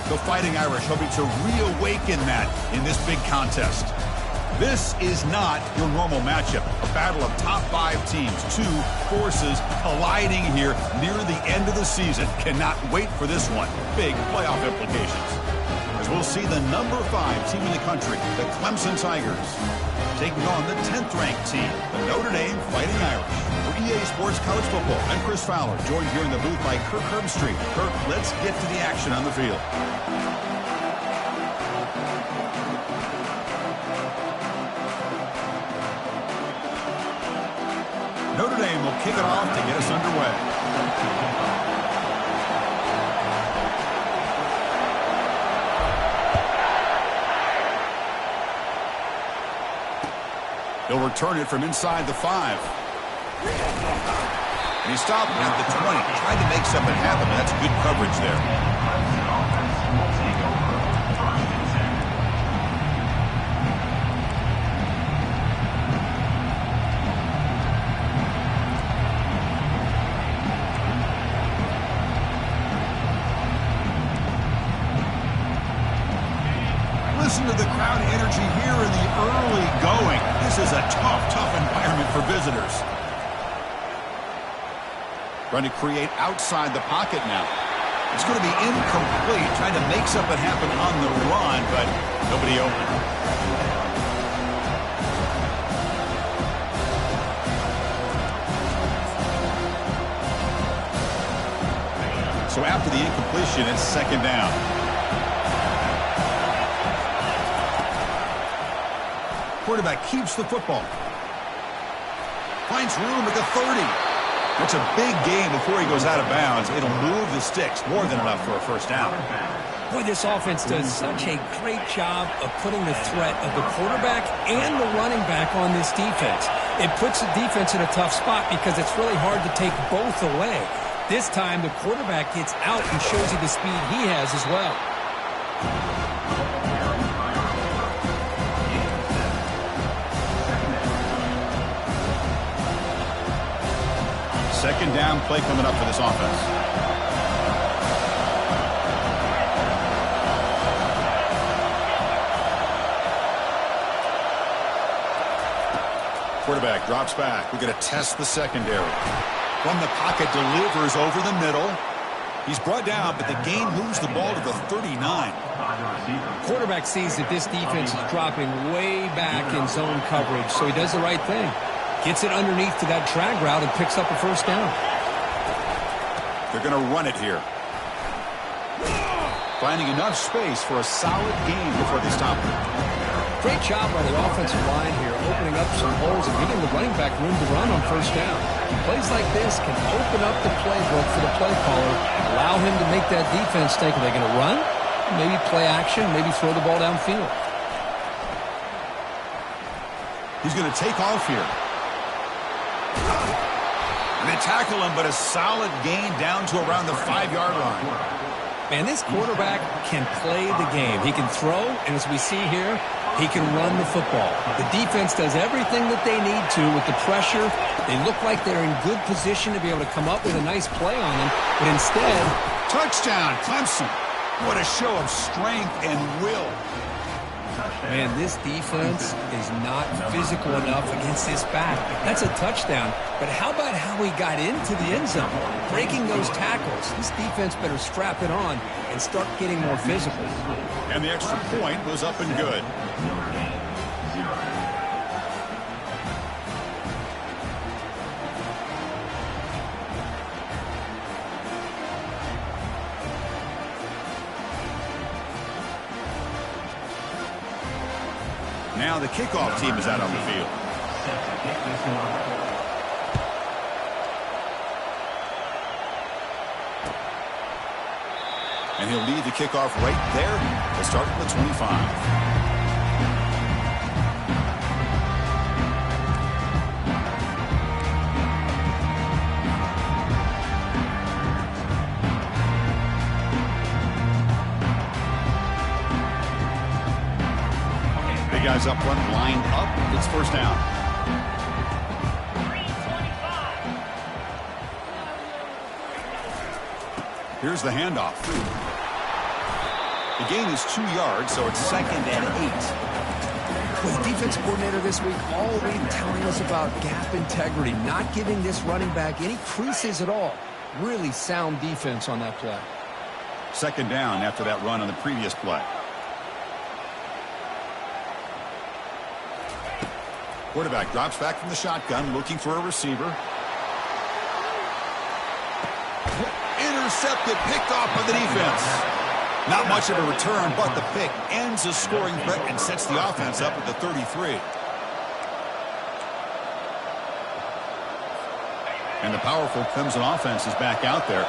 The Fighting Irish hoping to reawaken that in this big contest. This is not your normal matchup. A battle of top 5 teams, 2 forces colliding here near the end of the season. Cannot wait for this one. Big playoff implications. As we'll see the number 5 team in the country, the Clemson Tigers, taking on the 10th-ranked team, the Notre Dame Fighting Irish. For EA Sports College Football, I'm Chris Fowler, joined here in the booth by Kirk Herbstreit. Kirk, let's get to the action on the field. Notre Dame will kick it off to get us underway. He'll return it from inside the 5. And he stopped at the 20, trying to make something happen. That's good coverage there. Listen to the crowd energy here in the early going. This is a tough environment for visitors. Trying to create outside the pocket now. It's going to be incomplete, trying to make something happen on the run, but nobody open. So after the incompletion, it's second down. Quarterback keeps the football. Finds room at the 30. It's a big gain before he goes out of bounds. It'll move the sticks more than enough for a first down. Boy, this offense does such a great job of putting the threat of the quarterback and the running back on this defense. It puts the defense in a tough spot because it's really hard to take both away. This time, the quarterback gets out and shows you the speed he has as well. Second down play coming up for this offense. Quarterback drops back. We're going to test the secondary. From the pocket, delivers over the middle. He's brought down, but the gain moves the ball to the 39. Quarterback sees that this defense is dropping way back in zone coverage, so he does the right thing. Gets it underneath to that drag route and picks up a first down. They're going to run it here. Finding enough space for a solid gain before they stop it. Great job by the offensive line here, opening up some holes and giving the running back room to run on first down. Plays like this can open up the playbook for the play caller, allow him to make that defense think, are they going to run? Maybe play action, maybe throw the ball downfield. He's going to take off here. And they tackle him, but a solid gain down to around the 5-yard line. Man, this quarterback can play the game. He can throw, and as we see here, he can run the football. The defense does everything that they need to with the pressure. They look like they're in good position to be able to come up with a nice play on him, but instead... Touchdown, Clemson. What a show of strength and will. Man, this defense is not physical enough against this back. That's a touchdown. But how about how he got into the end zone? Breaking those tackles. This defense better strap it on and start getting more physical. And the extra point was up and good. Now the kickoff team is out on the field. And he'll lead the kickoff right there to start at the 25. Guys up front, lined up. It's first down. Here's the handoff. The gain is 2 yards, so it's 2nd and 8. Well, the defensive coordinator this week all week telling us about gap integrity, not giving this running back any creases at all. Really sound defense on that play. 2nd down after that run on the previous play. Quarterback drops back from the shotgun, looking for a receiver. Intercepted, picked off by the defense. Not much of a return, but the pick ends a scoring threat and sets the offense up at the 33. And the powerful Clemson offense is back out there.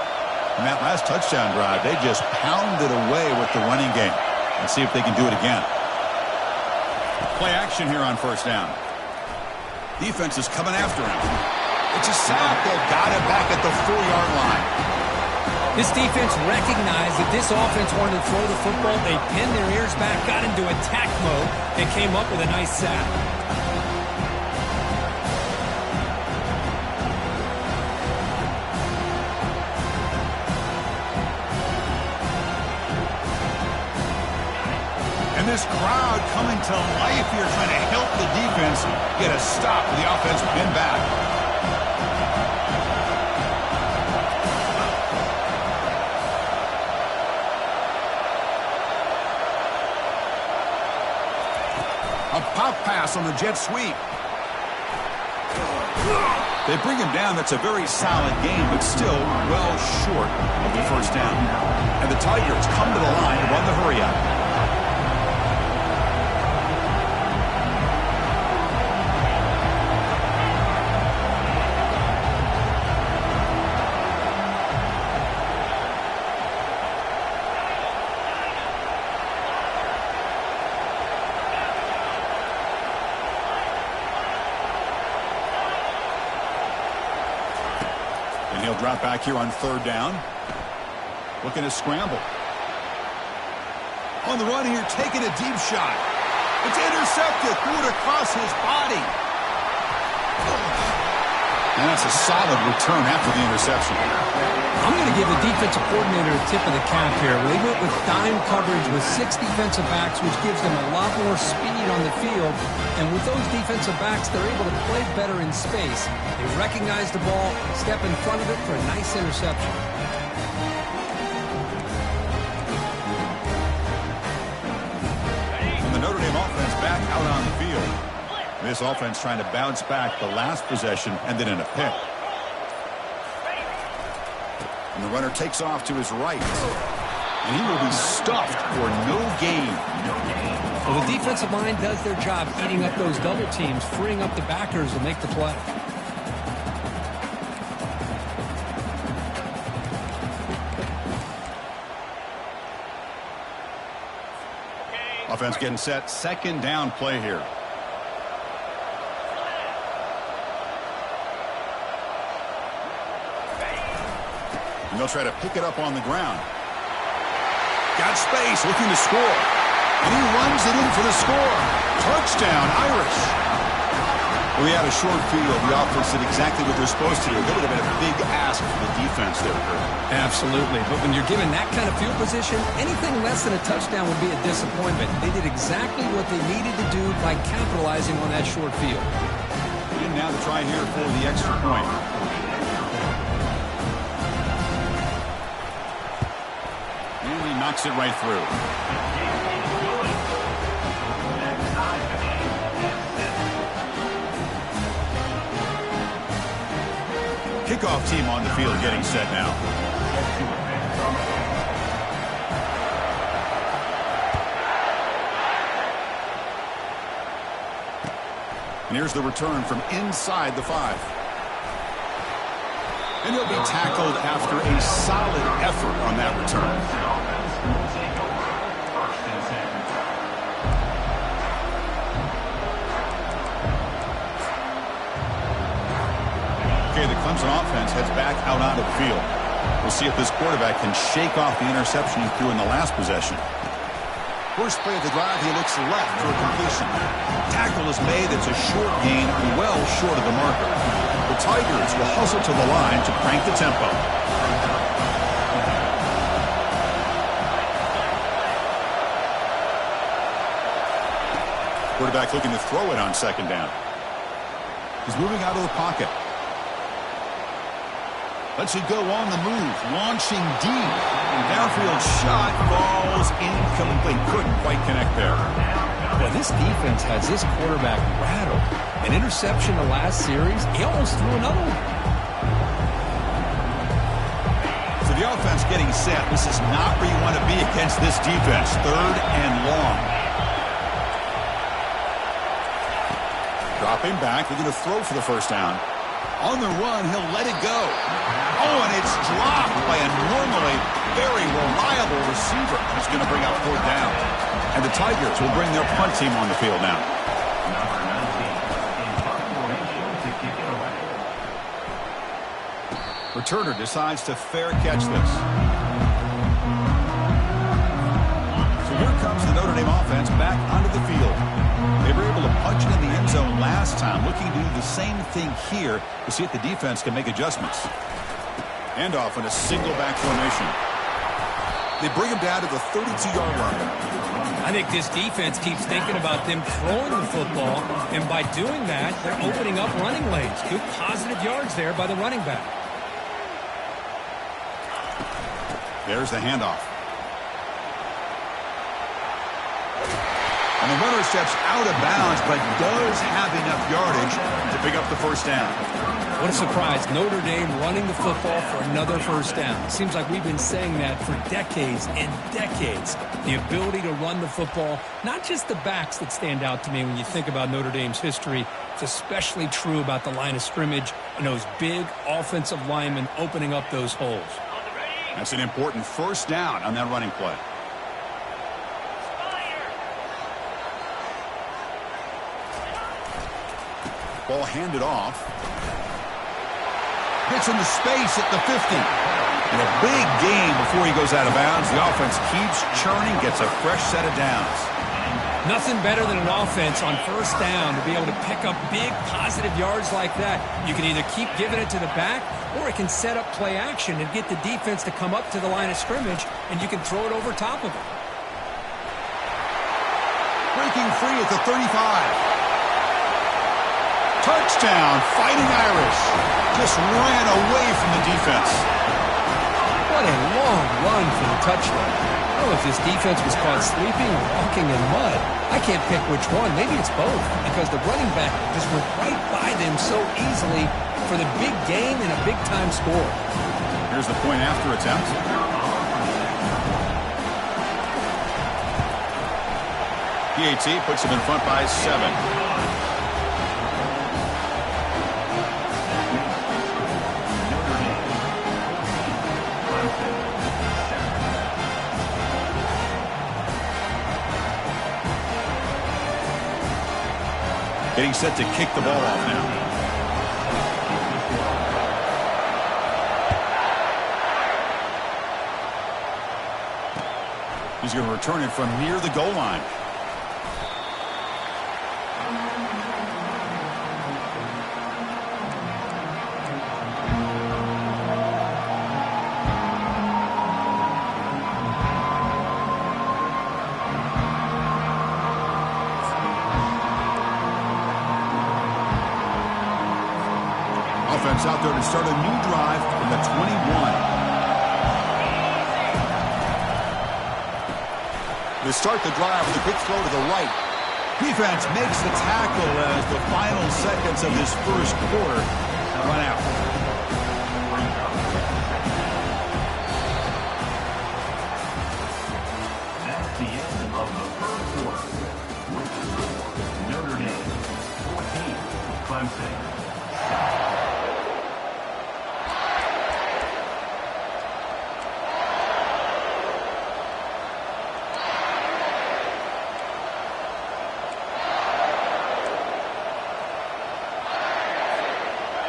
In that last touchdown drive, they just pounded away with the running game. Let's see if they can do it again. Play action here on 1st down. Defense is coming after him. It's a sack. They got it back at the 4-yard line. This defense recognized that this offense wanted to throw the football. They pinned their ears back, got into attack mode, and came up with a nice sack. And this crowd coming to life here, trying to help the defense get a stop with the offense pinned back. A pop pass on the jet sweep. They bring him down. That's a very solid game, but still well short of the 1st down. And the Tigers come to the line to run the hurry up. He'll drop back here on 3rd down. Looking to scramble. On the run here, taking a deep shot. It's intercepted. Threw it across his body. And that's a solid return after the interception. I'm going to give the defensive coordinator a tip of the cap here. They went with dime coverage with 6 defensive backs, which gives them a lot more speed on the field. And with those defensive backs, they're able to play better in space. They recognize the ball, step in front of it for a nice interception. And the Notre Dame offense back out on the field. This offense trying to bounce back the last possession, ended in a pick. And the runner takes off to his right. And he will be stuffed for no gain. Well, the defensive line does their job eating up those double teams, freeing up the backers to make the play. Offense getting set. 2nd down play here. And they'll try to pick it up on the ground. Got space, looking to score. And he runs it in for the score. Touchdown, Irish. Well, he had a short field. The offense did exactly what they're supposed to do. That would have been a big ask for the defense there, Kurt. Absolutely. But when you're given that kind of field position, anything less than a touchdown would be a disappointment. They did exactly what they needed to do by capitalizing on that short field. And now to try here for the extra point. And he knocks it right through. Kickoff team on the field getting set now. And here's the return from inside the 5. And he'll be tackled after a solid effort on that return. Okay, the Clemson offense heads back out onto the field. We'll see if this quarterback can shake off the interception he threw in the last possession. First play of the drive, he looks left for a completion. Tackle is made. It's a short gain, well short of the marker. The Tigers will hustle to the line to crank the tempo. Quarterback looking to throw it on second down. He's moving out of the pocket. Lets it go on the move. Launching deep. Downfield shot falls incomplete. Couldn't quite connect there. Well, this defense has this quarterback rattled. An interception the last series. He almost threw another one. So the offense getting set. This is not where you want to be against this defense. Third and long. Dropping back. We're going to throw for the first down. On the run, he'll let it go. Oh, and it's dropped by a normally very reliable receiver. He's going to bring up fourth down. And the Tigers will bring their punt team on the field now. Returner decides to fair catch this. So here comes the Notre Dame offense back onto the field. They were able to punch it in the end zone last time, looking to do the same thing here to see if the defense can make adjustments. And off in a single back formation. They bring him down to the 32-yard line. I think this defense keeps thinking about them throwing the football, and by doing that, they're opening up running lanes. Good positive yards there by the running back. There's the handoff. And the runner steps out of bounds, but does have enough yardage to pick up the first down. What a surprise. Notre Dame running the football for another first down. Seems like we've been saying that for decades and decades. The ability to run the football, not just the backs that stand out to me when you think about Notre Dame's history. It's especially true about the line of scrimmage and those big offensive linemen opening up those holes. That's an important first down on that running play. Ball handed off. Gets into space at the 50. And a big gain before he goes out of bounds. The offense keeps churning, gets a fresh set of downs. Nothing better than an offense on first down to be able to pick up big positive yards like that. You can either keep giving it to the back, or it can set up play action and get the defense to come up to the line of scrimmage, and you can throw it over top of it. Breaking free at the 35. Touchdown, Fighting Irish. Just ran away from the defense. What a long run for the touchdown. I don't know if this defense was caught sleeping or walking in mud. I can't pick which one. Maybe it's both, because the running back just went right by them so easily for the big gain and a big-time score. Here's the point after attempt. PAT puts him in front by 7. Getting set to kick the ball off now. He's going to return it from near the goal line. Offense out there to start a new drive from the 21. They start the drive with a quick throw to the right. Defense makes the tackle as the final seconds of this first quarter run out. That's the end of the first quarter. With the score, Notre Dame 14, Clemson 7.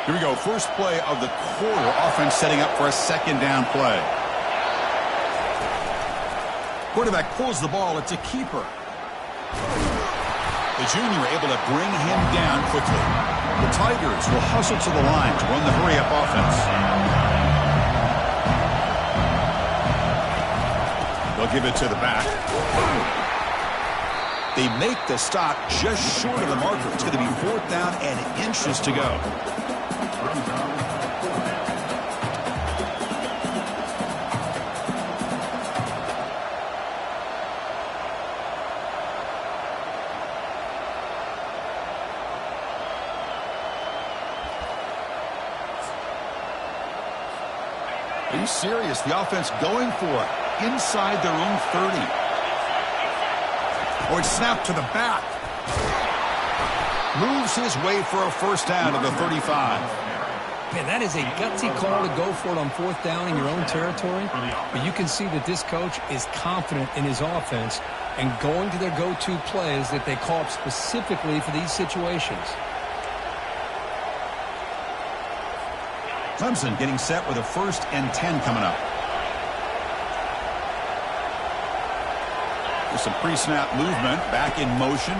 Here we go. First play of the quarter. Offense setting up for a second down play. Quarterback pulls the ball. It's a keeper. The junior able to bring him down quickly. The Tigers will hustle to the line to run the hurry-up offense. They'll give it to the back. They make the stop just short of the marker. It's going to be 4th down and inches to go. Are you serious? The offense going for it inside their own 30. Or it's snapped to the back. Moves his way for a 1st down to the 35. Man, that is a gutsy call to go for it on 4th down in your own territory. But you can see that this coach is confident in his offense and going to their go-to plays that they call up specifically for these situations. Clemson getting set with a 1st and 10 coming up. With some pre-snap movement, back in motion.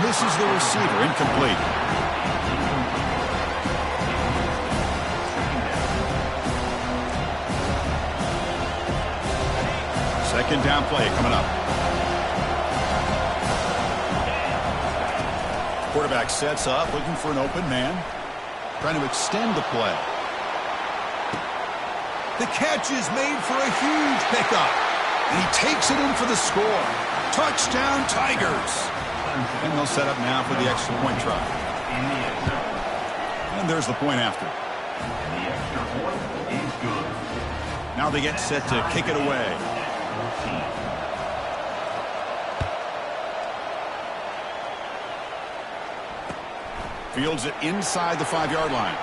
Misses the receiver, incomplete. Second down play coming up. Quarterback sets up, looking for an open man. Trying to extend the play. The catch is made for a huge pickup. And he takes it in for the score. Touchdown, Tigers. And they'll set up now for the extra point try. And there's the point after. And the extra point is good. Now they get set to kick it away. Fields it inside the 5-yard line.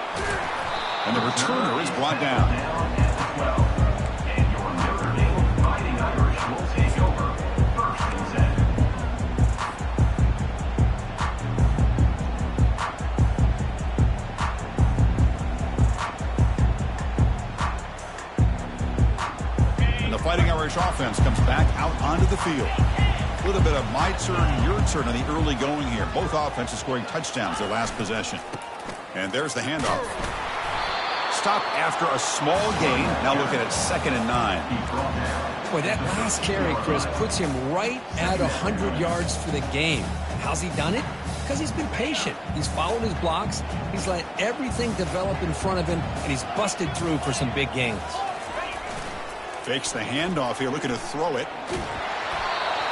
And the returner is brought down. And your Notre Dame Fighting Irish will take over 1st and 10. And the Fighting Irish offense comes back out onto the field. A little bit of my turn, your turn on the early going here. Both offenses scoring touchdowns their last possession. And there's the handoff. Stop after a small gain. Now looking at 2nd and 9. Boy, that last carry, Chris, puts him right at 100 yards for the game. How's he done it? Because he's been patient. He's followed his blocks. He's let everything develop in front of him, and he's busted through for some big gains. Fakes the handoff here, looking to throw it.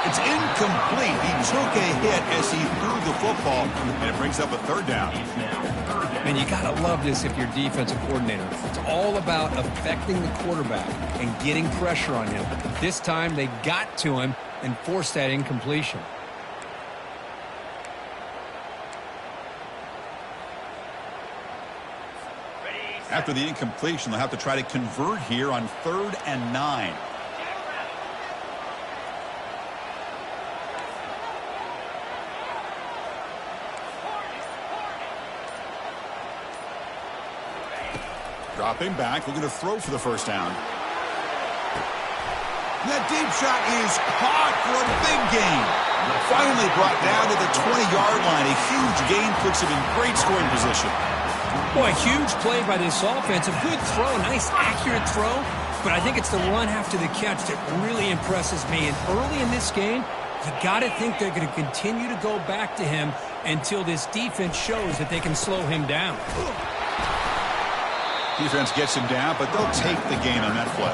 It's incomplete. He took a hit as he threw the football, and it brings up a 3rd down. Man, you got to love this if you're defensive coordinator. It's all about affecting the quarterback and getting pressure on him. This time, they got to him and forced that incompletion. After the incompletion, they'll have to try to convert here on 3rd and 9. Dropping back, looking to throw for the 1st down. That deep shot is caught for a big gain. Finally brought down to the 20-yard line. A huge gain puts him in great scoring position. Boy, huge play by this offense. A good throw, nice accurate throw. But I think it's the run after the catch that really impresses me. And early in this game, you got to think they're going to continue to go back to him until this defense shows that they can slow him down. Defense gets him down, but they'll take the gain on that play.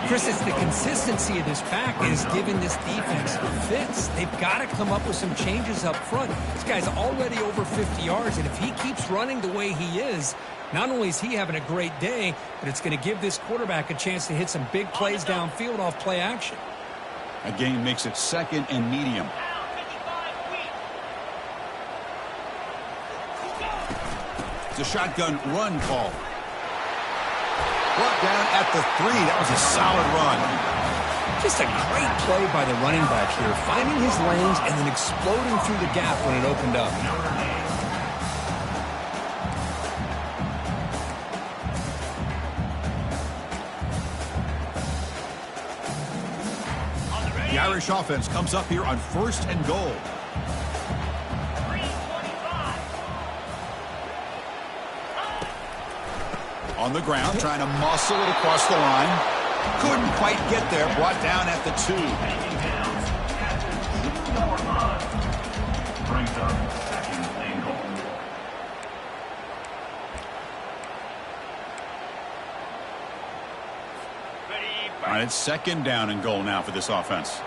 Chris, it's the consistency of this back that is giving this defense fits. They've got to come up with some changes up front. This guy's already over 50 yards, and if he keeps running the way he is, not only is he having a great day, but it's going to give this quarterback a chance to hit some big plays downfield off play action. A gain makes it 2nd and medium. It's a shotgun run call. Brought down at the 3. That was a solid run. Just a great play by the running back here, finding his lanes and then exploding through the gap when it opened up. The Irish offense comes up here on 1st and goal. On the ground, trying to muscle it across the line. Couldn't quite get there. Brought down at the 2. Brings up second and goal. All right, it's second down and goal now for this offense.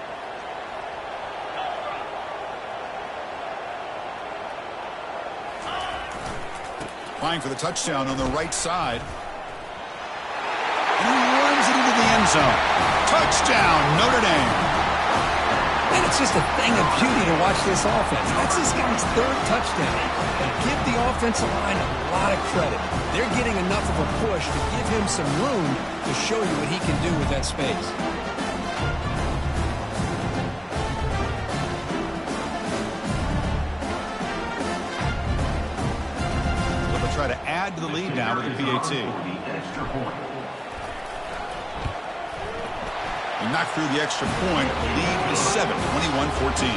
Applying for the touchdown on the right side. And he runs it into the end zone. Touchdown, Notre Dame. And it's just a thing of beauty to watch this offense. That's this guy's 3rd touchdown. And give the offensive line a lot of credit. They're getting enough of a push to give him some room to show you what he can do with that space. They'll try to add to the lead now with the PAT. He knocked through the extra point. The lead is 7, 21-14.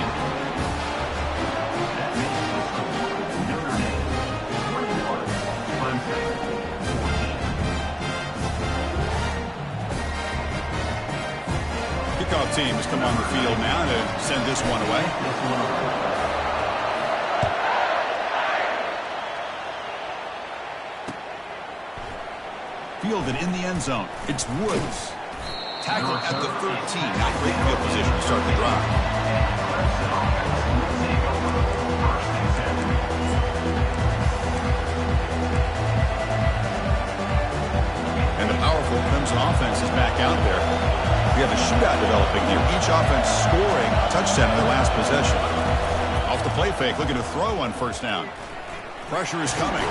Kickoff team has come on the field now to send this one away. Fielded in the end zone. It's Woods. Tackled at the 13. Not great field position to start the drive. And the powerful Crimson offense is back out there. We have a shootout developing here. Each offense scoring a touchdown in their last possession. Off the play fake, looking to throw on first down. Pressure is coming.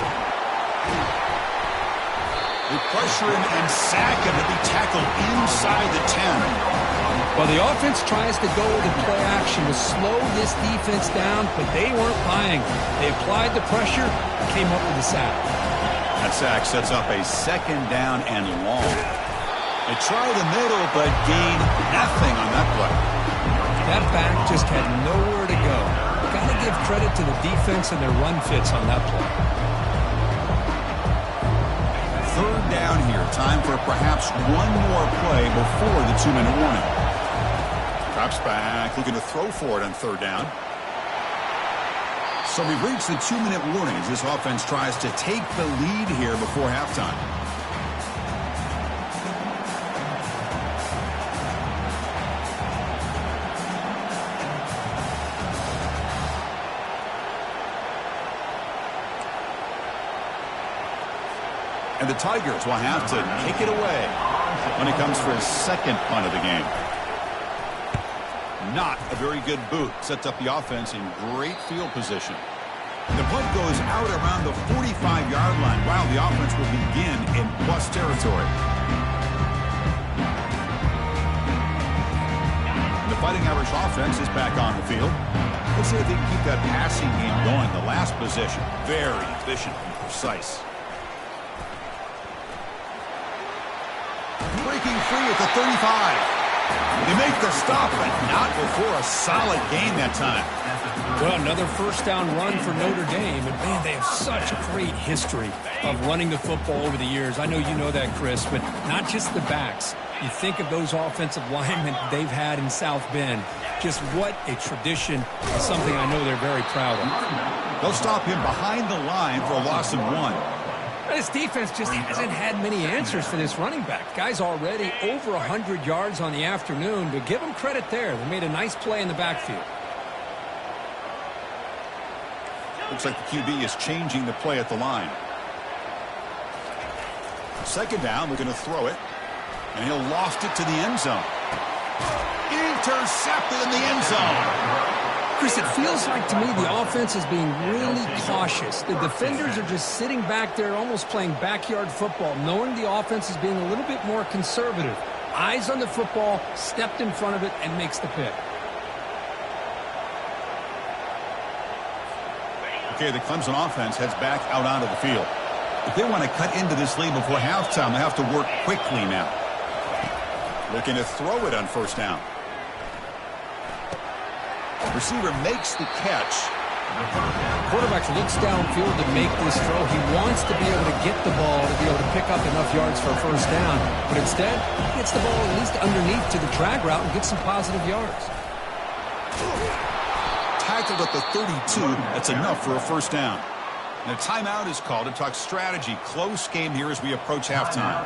They pressure him and sack him to be tackled inside the 10. Well, the offense tries to go with the play action to slow this defense down, but they weren't buying. They applied the pressure, came up with a sack. That sack sets up a second down and long. They try the middle, but gain nothing on that play. That back just had nowhere to go. Got to give credit to the defense and their run fits on that play. Third down here. Time for perhaps one more play before the 2-minute warning. Drops back, looking to throw for it on third down. So we've reached the 2-minute warning as this offense tries to take the lead here before halftime. And the Tigers will have to kick it away when it comes for his second punt of the game. Not a very good boot. Sets up the offense in great field position. The punt goes out around the 45-yard line. Wow, the offense will begin in plus territory. The Fighting Irish offense is back on the field. Let's see if they can keep that passing game going. The last possession, very efficient and precise. Breaking free at the 35. They make the stop, but not before a solid gain that time. Well, another first down run for Notre Dame. And, man, they have such a great history of running the football over the years. I know you know that, Chris, but not just the backs. You think of those offensive linemen they've had in South Bend. Just what a tradition and something I know they're very proud of. They'll stop him behind the line for a loss of 1. This defense just hasn't had many answers for this running back. Guy's already over 100 yards on the afternoon, but give them credit there. They made a nice play in the backfield. Looks like the QB is changing the play at the line. Second down, looking to throw it. And he'll loft it to the end zone. Intercepted in the end zone. Chris, it feels like to me the offense is being really cautious. The defenders are just sitting back there almost playing backyard football, knowing the offense is being a little bit more conservative. Eyes on the football, stepped in front of it, and makes the pick. Okay, the Clemson offense heads back out onto the field. If they want to cut into this lead before halftime, they have to work quickly now. Looking to throw it on first down. Receiver makes the catch, Quarterback looks downfield to make this throw. He wants to be able to get the ball to be able to pick up enough yards for a first down. But instead, he gets the ball at least underneath to the drag route and gets some positive yards. Tackled at the 32. That's enough for a first down. And a timeout is called to talk strategy. Close game here as we approach halftime.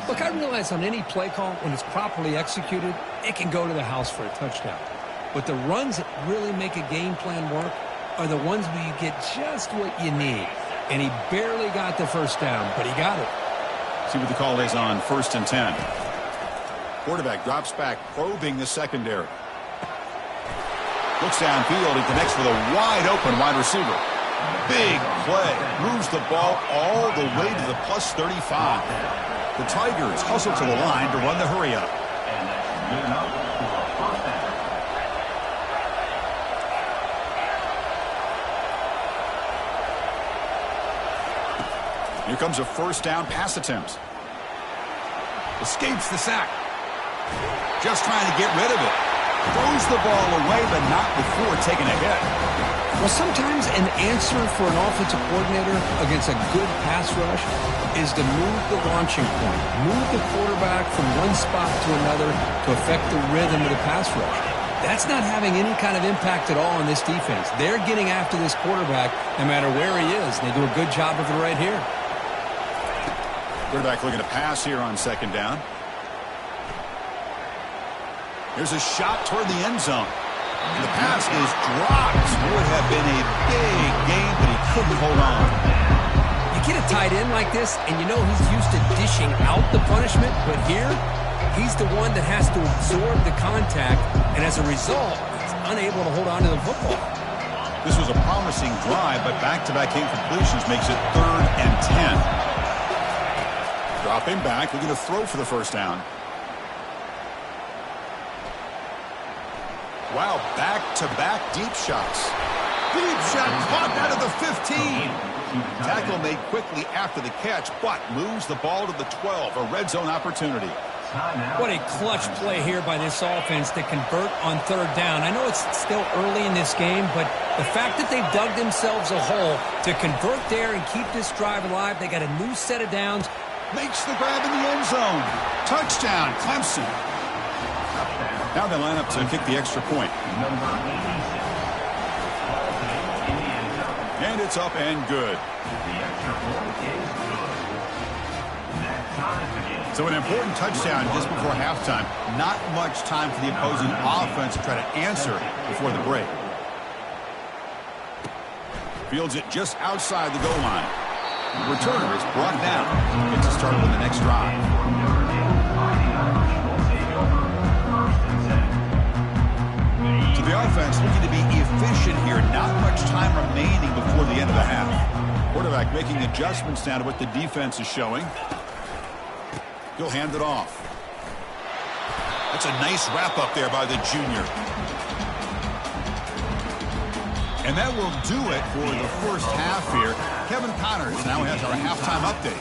Look, I realize on any play call, when it's properly executed, it can go to the house for a touchdown. But the runs that really make a game plan work are the ones where you get just what you need. And he barely got the first down, but he got it. See what the call is on 1st and 10. Quarterback drops back, probing the secondary. Looks downfield and connects with a wide-open wide receiver. Big play. Moves the ball all the way to the plus 35. The Tigers hustle to the line to run the hurry-up. And that's good enough for a first down. Here comes a first down pass attempt. Escapes the sack. Just trying to get rid of it. Throws the ball away, but not before taking a hit. Well, sometimes an answer for an offensive coordinator against a good pass rush is to move the launching point, move the quarterback from one spot to another to affect the rhythm of the pass rush. That's not having any kind of impact at all on this defense. They're getting after this quarterback no matter where he is, and they do a good job of it right here. Quarterback looking to pass here on second down. Here's a shot toward the end zone. And the pass is dropped. Would have been a big game, but he couldn't hold on. You get a tight end like this, and you know he's used to dishing out the punishment, but here, he's the one that has to absorb the contact, and as a result, he's unable to hold on to the football. This was a promising drive, but back-to-back incompletions makes it 3rd and 10. Dropping back, looking to throw for the first down. Wow, back-to-back deep shots. Deep shot caught out of the 15. Tackle made quickly after the catch, but moves the ball to the 12, a red zone opportunity. What a clutch play here by this offense to convert on 3rd down. I know it's still early in this game, but the fact that they've dug themselves a hole to convert there and keep this drive alive, they got a new set of downs. Makes the grab in the end zone. Touchdown, Clemson. Now they line up to kick the extra point. And it's up and good. So an important touchdown just before halftime. Not much time for the opposing offense to try to answer before the break. Fields it just outside the goal line. The returner is brought down. Gets us started with the next drive. So the offense looking to be efficient here. Not much time remaining before the end of the half. Quarterback making adjustments now to what the defense is showing. He'll hand it off. That's a nice wrap up there by the junior. And that will do it for the first half here. Kevin Connors now has our halftime update.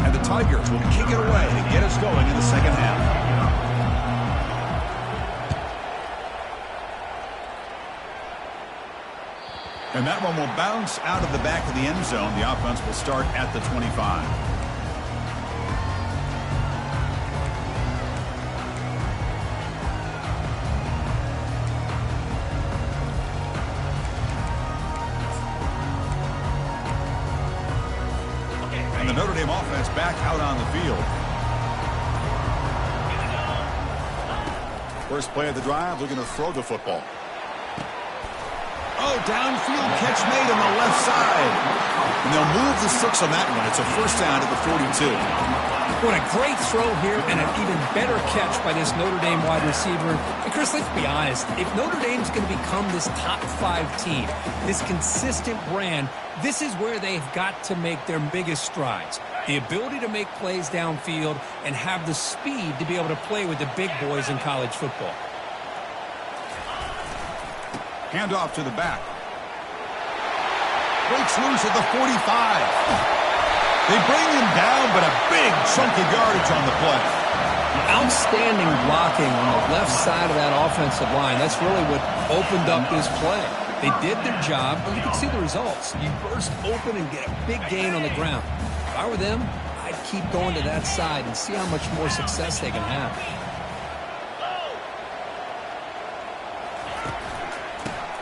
And the Tigers will kick it away to get us going in the second half. And that one will bounce out of the back of the end zone. The offense will start at the 25. And the Notre Dame offense back out on the field. First play of the drive, looking to throw the football. Oh, downfield catch made on the left side. And they'll move the 6 on that one. It's a first down at the 42. What a great throw here and an even better catch by this Notre Dame wide receiver. And Chris, let's be honest. If Notre Dame's going to become this top 5 team, this consistent brand, this is where they've got to make their biggest strides. The ability to make plays downfield and have the speed to be able to play with the big boys in college football. Handoff to the back. Breaks loose at the 45. They bring him down, but a big chunk of yardage on the play. Outstanding blocking on the left side of that offensive line. That's really what opened up this play. They did their job, and you can see the results. You burst open and get a big gain on the ground. If I were them, I'd keep going to that side and see how much more success they can have.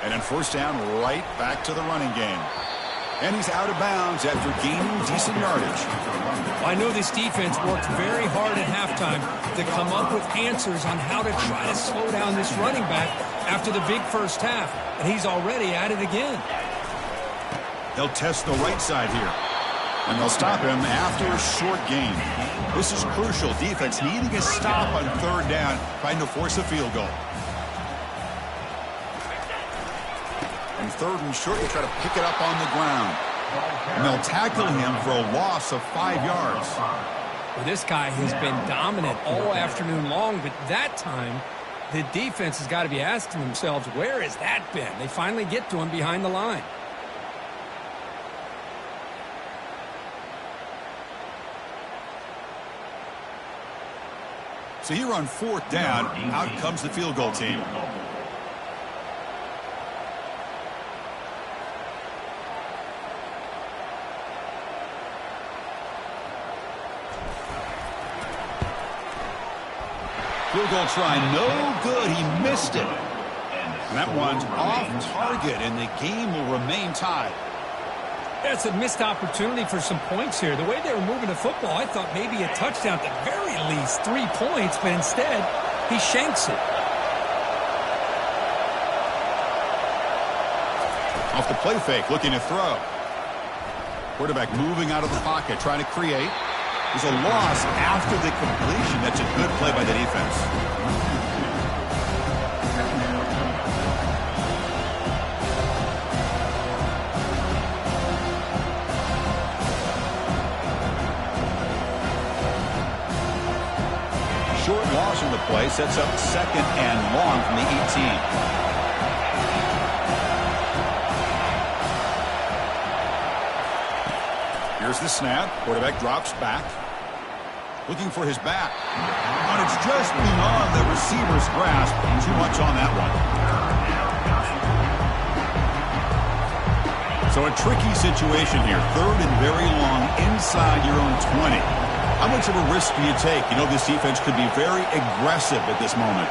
And then first down, right back to the running game. And he's out of bounds after gaining decent yardage. I know this defense worked very hard at halftime to come up with answers on how to try to slow down this running back after the big first half. And he's already at it again. They'll test the right side here. And they'll stop him after a short gain. This is crucial. Defense needing a stop on third down, trying to force a field goal. And third and short, they try to pick it up on the ground. And they'll tackle him for a loss of 5 yards. Well, this guy has been dominant all afternoon long, but that time, the defense has got to be asking themselves, where has that been? They finally get to him behind the line. So here on fourth down, out comes the field goal team. Field goal try, no good. He missed it. And that one's off target, and the game will remain tied. That's a missed opportunity for some points here. The way they were moving the football, I thought maybe a touchdown, at the very least 3 points, but instead, he shanks it. Off the play fake, looking to throw. Quarterback moving out of the pocket, trying to create. There's a loss after the completion. That's a good play by the defense. Short loss on the play sets up second and long from the 18. Here's the snap. Quarterback drops back. Looking for his back. But it's just beyond the receiver's grasp. Too much on that one. So a tricky situation here. Third and very long inside your own 20. How much of a risk do you take? You know, this defense could be very aggressive at this moment.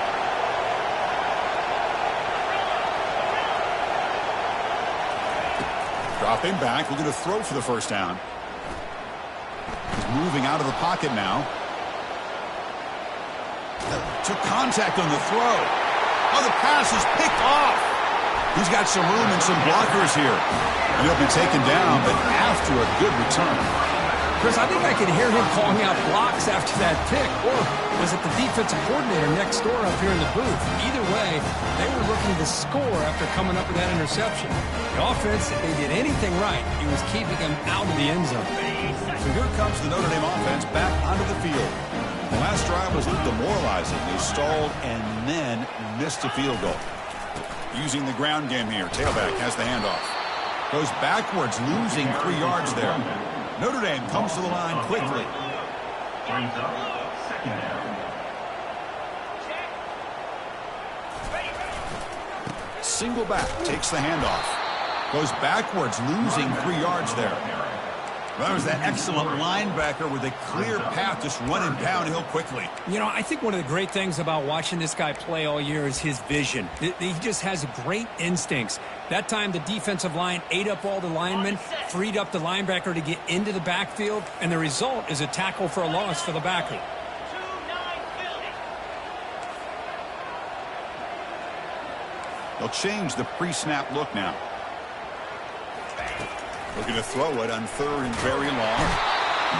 Dropping back. Looking to throw for the first down. Moving out of the pocket now. Took contact on the throw. Oh, the pass is picked off. He's got some room and some blockers here. And he'll be taken down, but after a good return. Chris, I think I could hear him calling out blocks after that pick. Or was it the defensive coordinator next door up here in the booth? Either way, they were looking to score after coming up with that interception. The offense, if they did anything right, it was keeping them out of the end zone. So here comes the Notre Dame offense back onto the field. The last drive was a little demoralizing. They stalled and then missed a field goal. Using the ground game here. Tailback has the handoff. Goes backwards, losing 3 yards there. Notre Dame comes to the line quickly. Brings up second down. Single back, takes the handoff. Goes backwards, losing 3 yards there. That was that excellent linebacker with a clear path, just running downhill quickly. You know, I think one of the great things about watching this guy play all year is his vision. He just has great instincts. That time, the defensive line ate up all the linemen, freed up the linebacker to get into the backfield, and the result is a tackle for a loss for the backer. They'll change the pre-snap look now. Looking to throw it on third and very long.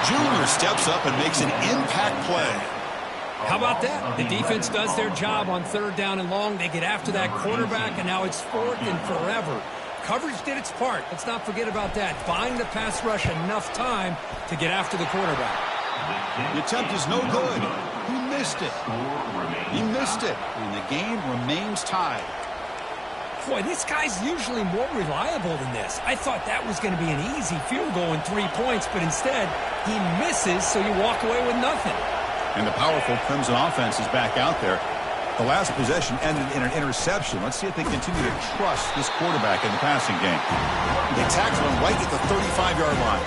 Junior steps up and makes an impact play. How about that? The defense does their job on third down and long. They get after that quarterback, and now it's fourth and forever. Coverage did its part. Let's not forget about that. Buying the pass rush enough time to get after the quarterback. The attempt is no good. He missed it. He missed it. And the game remains tied. Boy, this guy's usually more reliable than this. I thought that was going to be an easy field goal and 3 points, but instead he misses, so you walk away with nothing. And the powerful Crimson offense is back out there. The last possession ended in an interception. Let's see if they continue to trust this quarterback in the passing game. They tackle him right at the 35-yard line.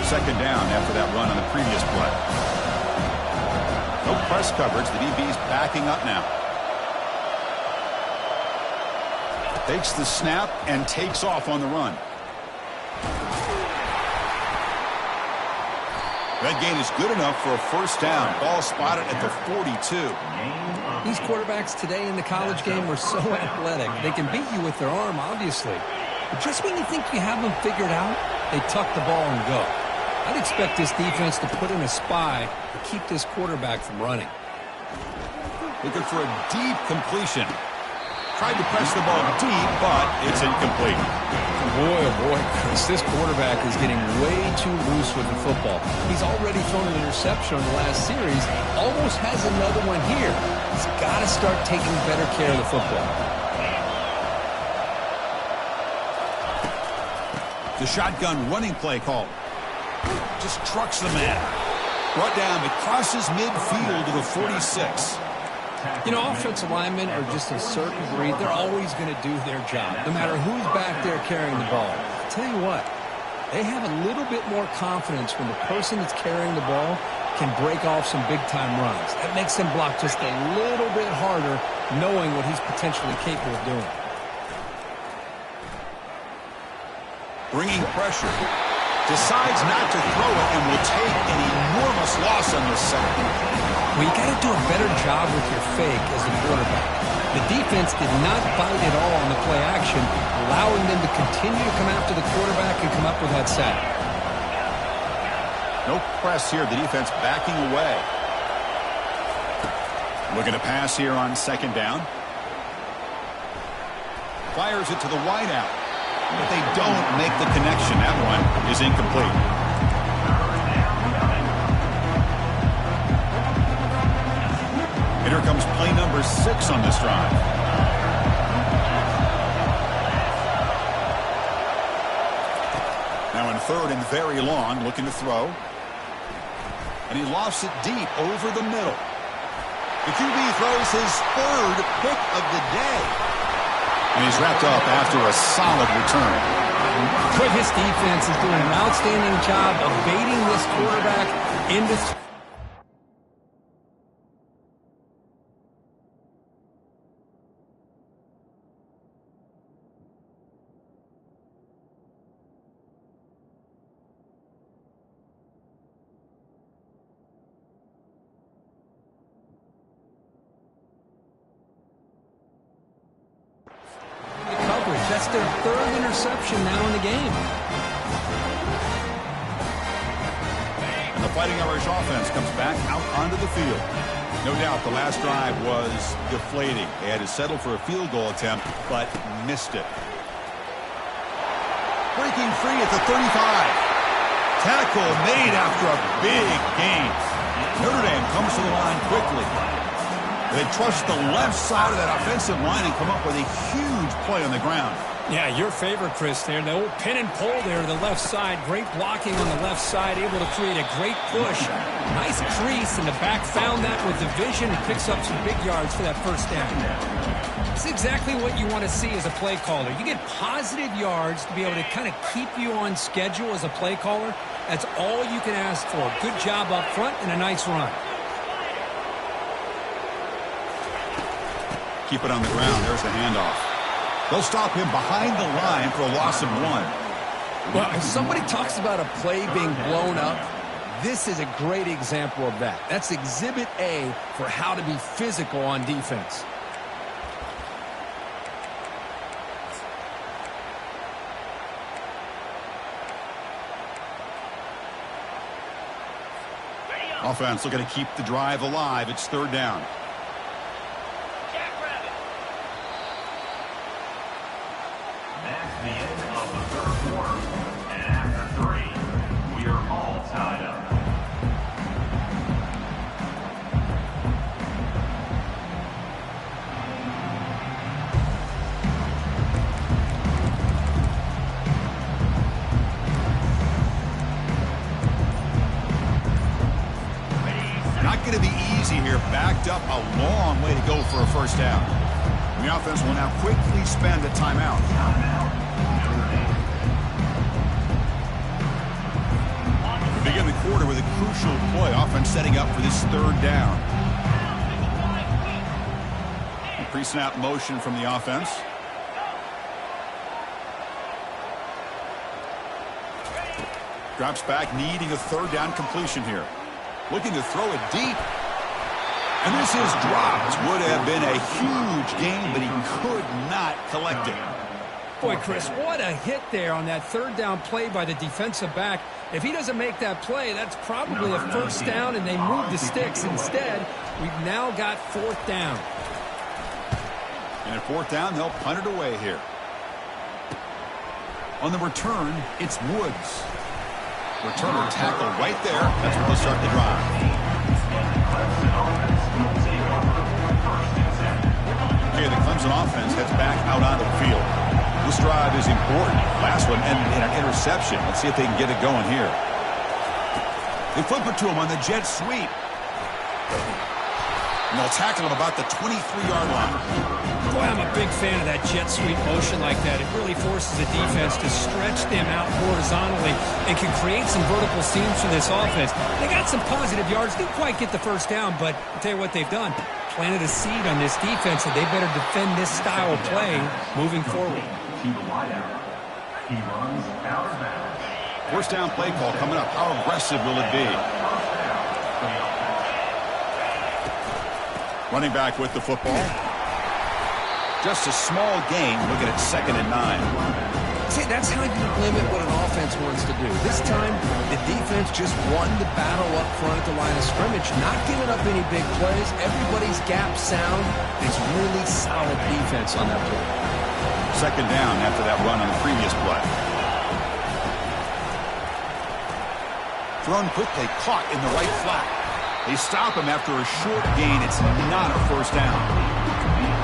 Second down after that run on the previous play. No press coverage. The DB's backing up now. Takes the snap and takes off on the run. That gain is good enough for a first down. Ball spotted at the 42. These quarterbacks today in the college game are so athletic. They can beat you with their arm, obviously. But just when you think you have them figured out, they tuck the ball and go. I'd expect this defense to put in a spy to keep this quarterback from running. Looking for a deep completion. Tried to press the ball deep, but it's incomplete. Boy, oh boy, Chris, this quarterback is getting way too loose with the football. He's already thrown an interception in the last series, almost has another one here. He's got to start taking better care of the football. The shotgun running play call. Just trucks the man. Brought down, but crosses midfield to the 46. You know, offensive linemen are just a certain breed. They're always going to do their job, no matter who's back there carrying the ball. I'll tell you what, they have a little bit more confidence when the person that's carrying the ball can break off some big-time runs. That makes them block just a little bit harder, knowing what he's potentially capable of doing. Bringing pressure. Decides not to throw it and will take an enormous loss on this sack. Well, you got to do a better job with your fake as a quarterback. The defense did not bite at all on the play action, allowing them to continue to come after the quarterback and come up with that sack. No press here. The defense backing away. Looking to pass here on second down. Fires it to the wideout. But they don't make the connection. That one is incomplete. And here comes play number 6 on this drive. Now in third and very long, looking to throw. And he lofts it deep over the middle. The QB throws his third pick of the day. And he's wrapped up after a solid return. But his defense is doing an outstanding job of baiting this quarterback into... That's their third interception now in the game. And the Fighting Irish offense comes back out onto the field. No doubt the last drive was deflating. They had to settle for a field goal attempt, but missed it. Breaking free at the 35. Tackle made after a big gain. Notre Dame comes to the line quickly. They trust the left side of that offensive line and come up with a huge play on the ground. Yeah, your favorite, Chris, there. The old pin and pull there to the left side. Great blocking on the left side, able to create a great push. Nice crease, and the back found that with the vision and picks up some big yards for that first down. It's exactly what you want to see as a play caller. You get positive yards to be able to kind of keep you on schedule as a play caller. That's all you can ask for. Good job up front and a nice run. Keep it on the ground. There's the handoff. They'll stop him behind the line for a loss of 1. Well, if somebody talks about a play being blown up, this is a great example of that. That's Exhibit A for how to be physical on defense. Offense looking to keep the drive alive. It's third down. That's the end of the third quarter. And after 3, we are all tied up. first down. And the offense will now quickly spend a timeout. We begin the quarter with a crucial play. Offense setting up for this third down. Pre-snap motion from the offense. Drops back, needing a third down completion here. Looking to throw it deep. And this is dropped. Would have been a huge gain, but he could not collect it. Boy, Chris, what a hit there on that third down play by the defensive back. If he doesn't make that play, that's probably a first down, and they move the sticks. Instead, we've now got fourth down. And at fourth down, they'll punt it away here. On the return, it's Woods. Returner tackle right there. That's where they'll start the drive. Okay, the Clemson offense heads back out onto the field. This drive is important. Last one ended in an interception. Let's see if they can get it going here. They flip it to him on the jet sweep. And they'll tackle him about the 23-yard line. Boy, I'm a big fan of that jet sweep motion like that. It really forces the defense to stretch them out horizontally and can create some vertical seams for this offense. They got some positive yards. Didn't quite get the first down, but I'll tell you what they've done. Planted a seed on this defense, and they better defend this style of play moving forward. First down play call coming up. How aggressive will it be? Running back with the football. Just a small gain. Looking at 2nd and 9. See, that's how you limit what an offense wants to do. This time, the defense just won the battle up front at the line of scrimmage, not giving up any big plays. Everybody's gap sound. It's really solid defense on that play. 2nd down after that run on the previous play. Thrown quickly, caught in the right flat. They stop him after a short gain. It's not a first down.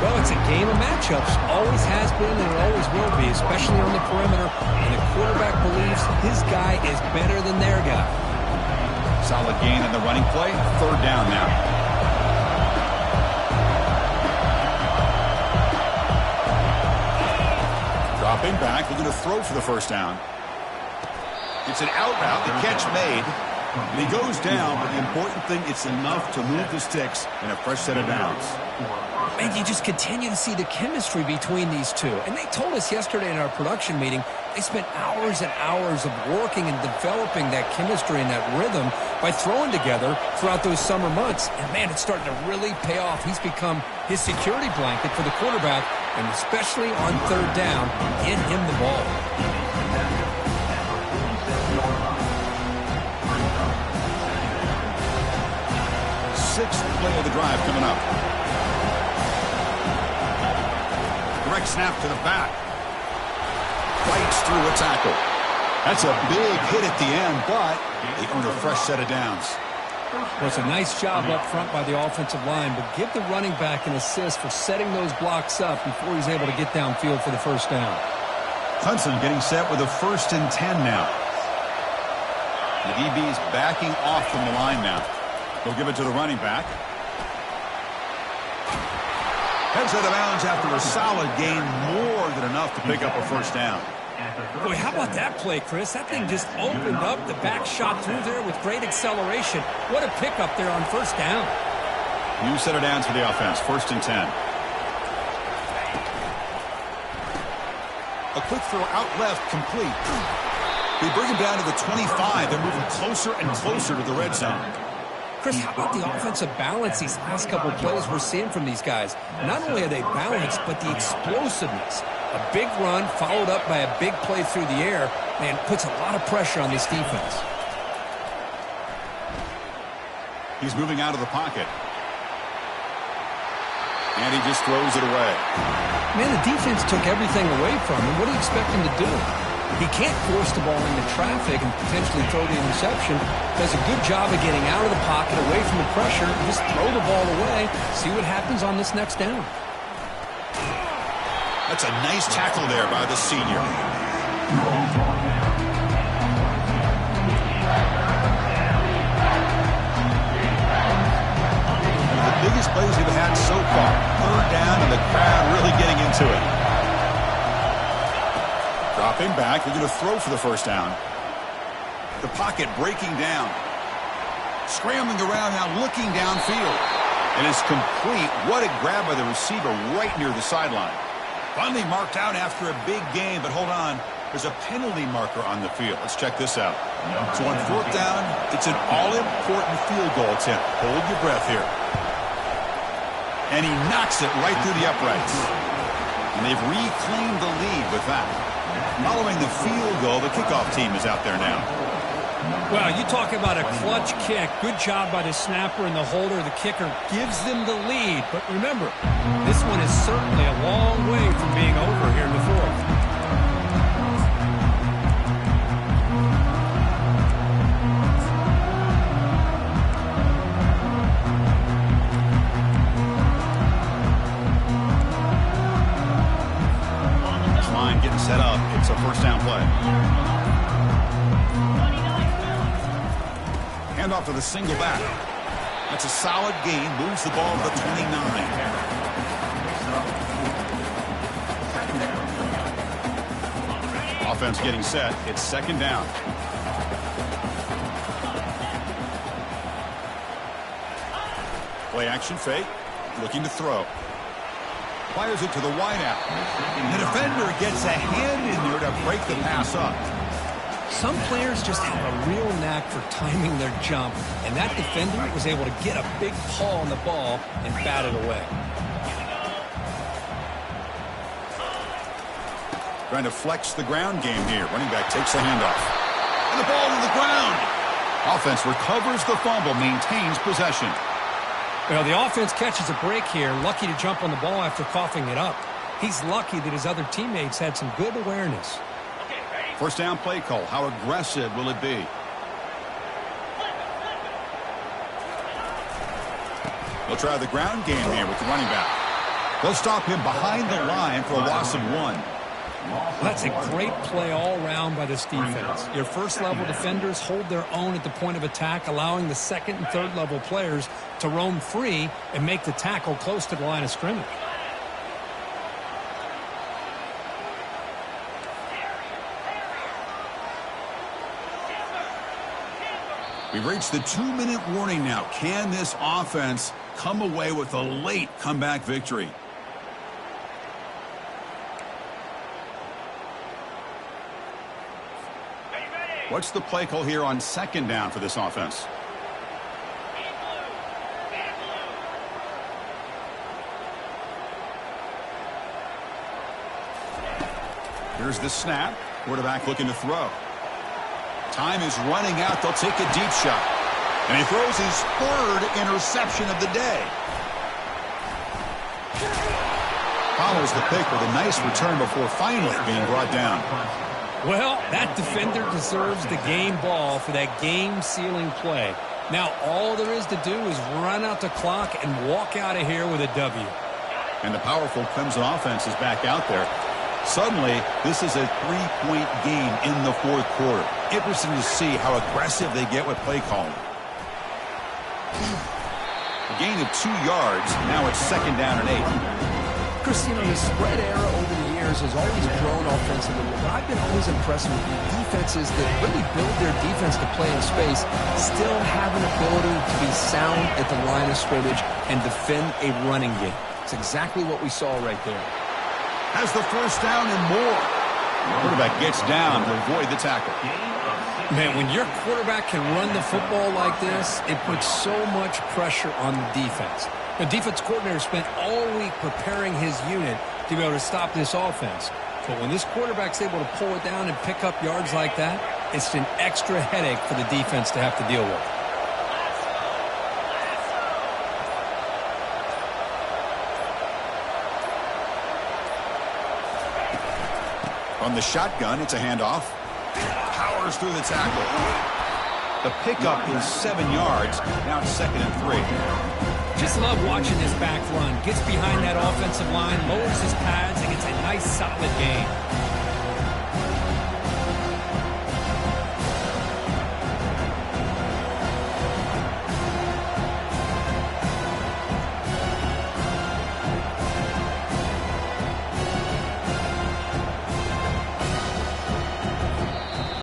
Well, it's a game of matchups. Always has been and it always will be, especially on the perimeter. And the quarterback believes his guy is better than their guy. Solid gain on the running play. 3rd down now. Dropping back, looking to throw for the first down. It's an out route, the catch made. And he goes down, but the important thing, it's enough to move the sticks in a fresh set of downs. And you just continue to see the chemistry between these two. And they told us yesterday in our production meeting, they spent hours and hours of working and developing that chemistry and that rhythm by throwing together throughout those summer months. And, man, it's starting to really pay off. He's become his security blanket for the quarterback, and especially on 3rd down, get him the ball. Sixth play of the drive coming up. Direct snap to the back. Fights through a tackle. That's a big hit at the end, but they earn a fresh set of downs. Well, it's a nice job up front by the offensive line, but give the running back an assist for setting those blocks up before he's able to get downfield for the first down. Clemson getting set with a 1st and 10 now. The DB is backing off from the line now. They'll give it to the running back. Heads out of bounds after a solid gain, more than enough to pick up a first down. Boy, how about that play, Chris? That thing just opened up. The back shot through there with great acceleration. What a pickup there on first down. New set of downs for the offense. 1st and 10. A quick throw out left, complete. They bring him down to the 25. They're moving closer and closer to the red zone. Chris, how about the offensive balance these last couple of plays we're seeing from these guys? Not only are they balanced, but the explosiveness. A big run followed up by a big play through the air, and puts a lot of pressure on this defense. He's moving out of the pocket. And he just throws it away. Man, the defense took everything away from him. What do you expect him to do? He can't force the ball into traffic and potentially throw the interception. Does a good job of getting out of the pocket, away from the pressure, and just throw the ball away. See what happens on this next down. That's a nice tackle there by the senior. One of the biggest plays we've had so far. 3rd down. Dropping back, they're going to throw for the first down. The pocket breaking down. Scrambling around now, looking downfield. And it's complete. What a grab by the receiver right near the sideline. Finally marked out after a big game, but hold on. There's a penalty marker on the field. Let's check this out. So on fourth down, it's an all-important field goal attempt. Hold your breath here. And he knocks it right through the uprights. And they've reclaimed the lead with that. Following the field goal, the kickoff team is out there now. Well, you talk about a clutch kick. Good job by the snapper and the holder. The kicker gives them the lead. But remember, this one is certainly a long way from being over here in the fourth. Getting set up. It's a first down play. Handoff to the single back. That's a solid gain. Moves the ball to the 29. Offense getting set. It's second down. Play action fake. Looking to throw. Fires it to the wideout. The defender gets a hand in there to break the pass up. Some players just have a real knack for timing their jump, and that defender was able to get a big paw on the ball and bat it away. Trying to flex the ground game here. Running back takes the handoff. And the ball to the ground. Offense recovers the fumble, maintains possession. Well, the offense catches a break here, lucky to jump on the ball after coughing it up. He's lucky that his other teammates had some good awareness. First down play call. How aggressive will it be? They'll try the ground game here with the running back. They'll stop him behind the line for a loss of 1. That's a great play all around by this defense. Your first-level defenders hold their own at the point of attack, allowing the second and third-level players to roam free and make the tackle close to the line of scrimmage. We've reached the 2-minute warning now. Can this offense come away with a late comeback victory? What's the play call here on second down for this offense? Here's the snap. Quarterback looking to throw. Time is running out. They'll take a deep shot. And he throws his third interception of the day. Follows the pick with a nice return before finally being brought down. Well, that defender deserves the game ball for that game-sealing play. Now, all there is to do is run out the clock and walk out of here with a W. And the powerful Clemson offense is back out there. Suddenly, this is a 3-point game in the fourth quarter. Interesting to see how aggressive they get with play calling. A gain of 2 yards. Now it's second down and 8. Chris, you know, the spread era over the years has always grown offensively, but I've been always impressed with the defenses that really build their defense to play in space, still have an ability to be sound at the line of scrimmage and defend a running game. It's exactly what we saw right there. Has the first down and more. Quarterback gets down to avoid the tackle. Man, when your quarterback can run the football like this, it puts so much pressure on the defense. The defense coordinator spent all week preparing his unit to be able to stop this offense. But when this quarterback's able to pull it down and pick up yards like that, it's an extra headache for the defense to have to deal with. From the shotgun, it's a handoff. Powers through the tackle. The pickup is 7 yards. Now it's second and 3. Just love watching this back run. Gets behind that offensive line, lowers his pads, and gets a nice solid gain.